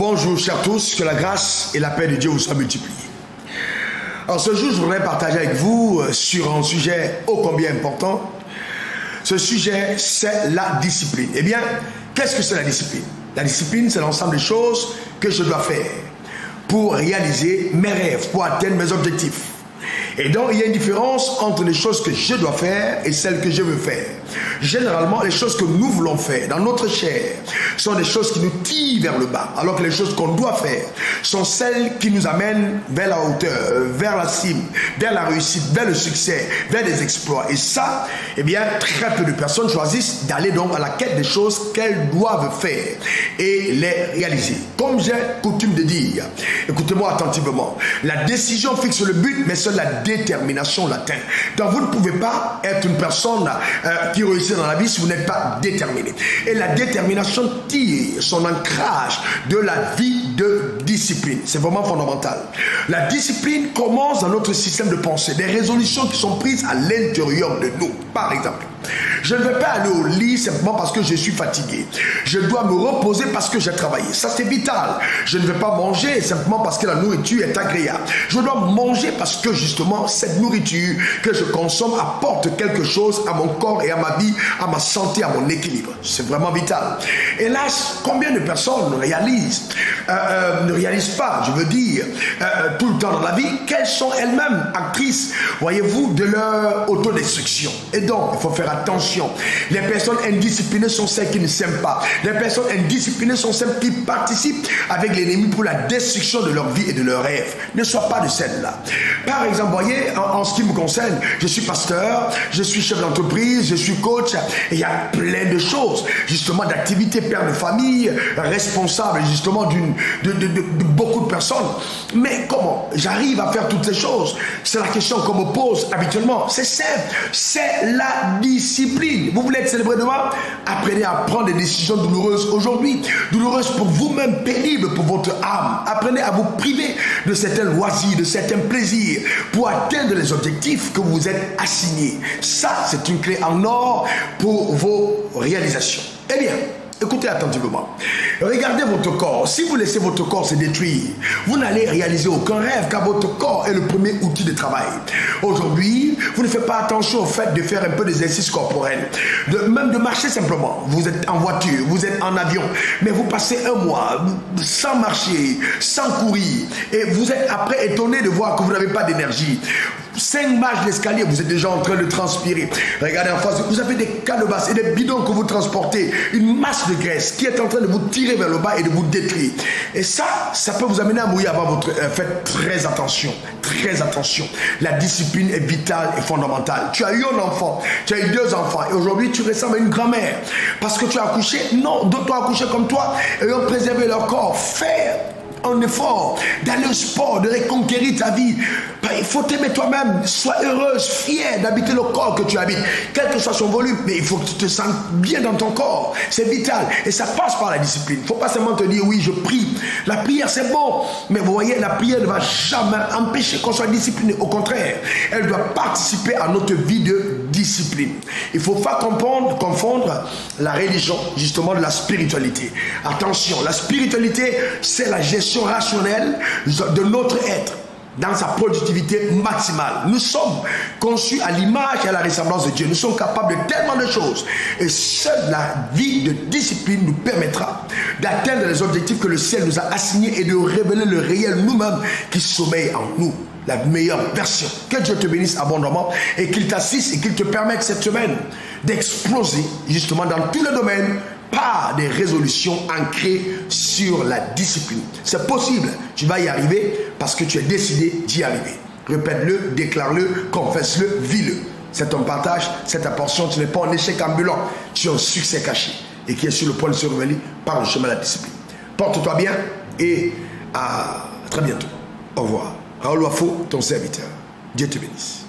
Bonjour chers tous, que la grâce et la paix de Dieu vous soient multipliées. Alors ce jour, je voudrais partager avec vous sur un sujet ô combien important. Ce sujet, c'est la discipline. Eh bien, qu'est-ce que c'est la discipline? La discipline, c'est l'ensemble des choses que je dois faire pour réaliser mes rêves, pour atteindre mes objectifs. Et donc, il y a une différence entre les choses que je dois faire et celles que je veux faire. Généralement, les choses que nous voulons faire dans notre chair sont des choses qui nous tirent vers le bas, alors que les choses qu'on doit faire sont celles qui nous amènent vers la hauteur, vers la cime, vers la réussite, vers le succès, vers des exploits. Et ça, eh bien, très peu de personnes choisissent d'aller donc à la quête des choses qu'elles doivent faire et les réaliser. Comme j'ai coutume de dire, écoutez-moi attentivement, la décision fixe le but, mais seule la détermination l'atteint. Donc vous ne pouvez pas être une personne qui réussit dans la vie si vous n'êtes pas déterminé. Et la détermination tire son ancrage de la vie de discipline. C'est vraiment fondamental. La discipline commence dans notre système de pensée, des résolutions qui sont prises à l'intérieur de nous. Par exemple, je ne vais pas aller au lit simplement parce que je suis fatigué. Je dois me reposer parce que j'ai travaillé. Ça, c'est vital. Je ne vais pas manger simplement parce que la nourriture est agréable. Je dois manger parce que justement, cette nourriture que je consomme apporte quelque chose à mon corps et à ma vie, à ma santé, à mon équilibre. C'est vraiment vital. Hélas, combien de personnes ne réalisent pas, je veux dire, tout le temps dans la vie, qu'elles sont elles-mêmes actrices, voyez-vous, de leur autodestruction. Et donc, il faut faire attention. Les personnes indisciplinées sont celles qui ne s'aiment pas. Les personnes indisciplinées sont celles qui participent avec l'ennemi pour la destruction de leur vie et de leurs rêves. Ne sois pas de celles-là. Par exemple, voyez, en ce qui me concerne, je suis pasteur, je suis chef d'entreprise, je suis coach, et il y a plein de choses, justement, d'activités, père de famille, responsable, justement, de beaucoup de personnes. Mais comment j'arrive à faire toutes ces choses? C'est la question qu'on me pose habituellement. C'est simple, c'est la discipline. Vous voulez être célébré demain? Apprenez à prendre des décisions douloureuses aujourd'hui, douloureuses pour vous-même, pénibles pour votre âme. Apprenez à vous priver de certains loisirs, de certains plaisirs pour atteindre les objectifs que vous vous êtes assignés. Ça, c'est une clé en or pour vos réalisations. Eh bien, écoutez attentivement. Regardez votre corps. Si vous laissez votre corps se détruire, vous n'allez réaliser aucun rêve, car votre corps est le premier outil de travail. Aujourd'hui, vous ne faites pas attention au fait de faire un peu d'exercice corporel, même de marcher simplement. Vous êtes en voiture, vous êtes en avion, mais vous passez un mois sans marcher, sans courir, et vous êtes après étonné de voir que vous n'avez pas d'énergie. 5 marches d'escalier, vous êtes déjà en train de transpirer. Regardez en face, vous avez des calebasses et des bidons que vous transportez, une masse de graisse qui est en train de vous tirer vers le bas et de vous détruire. Et ça peut vous amener à mourir avant votre... faites très attention, très attention. La discipline est vitale et fondamentale. Tu as eu un enfant, tu as eu 2 enfants, et aujourd'hui tu ressembles à une grand-mère. Parce que tu as accouché? Non, d'autres ont accouché comme toi et ont préservé leur corps. Faire un effort d'aller au sport, de reconquérir ta vie. Il faut t'aimer toi-même. Sois heureuse, fière d'habiter le corps que tu habites, quel que soit son volume. Mais il faut que tu te sentes bien dans ton corps. C'est vital. Et ça passe par la discipline. Il ne faut pas seulement te dire, oui, je prie. La prière, c'est bon. Mais vous voyez, la prière ne va jamais empêcher qu'on soit discipliné. Au contraire, elle doit participer à notre vie de discipline. Il ne faut pas confondre la religion, justement, de la spiritualité. Attention, la spiritualité, c'est la gestion rationnelle de notre être dans sa productivité maximale. Nous sommes conçus à l'image et à la ressemblance de Dieu. Nous sommes capables de tellement de choses. Et seule la vie de discipline nous permettra d'atteindre les objectifs que le ciel nous a assignés et de révéler le réel nous-mêmes qui sommeille en nous. La meilleure version. Que Dieu te bénisse abondamment et qu'il t'assiste et qu'il te permette cette semaine d'exploser justement dans tous les domaines par des résolutions ancrées sur la discipline. C'est possible, tu vas y arriver parce que tu es décidé d'y arriver. Répète-le, déclare-le, confesse-le, vis-le. C'est ton partage, c'est ta portion, tu n'es pas un échec ambulant, tu es un succès caché et qui est sur le point de se révéler par le chemin de la discipline. Porte-toi bien et à très bientôt. Au revoir. Raoul Wafo, ton serviteur. Dieu te bénisse.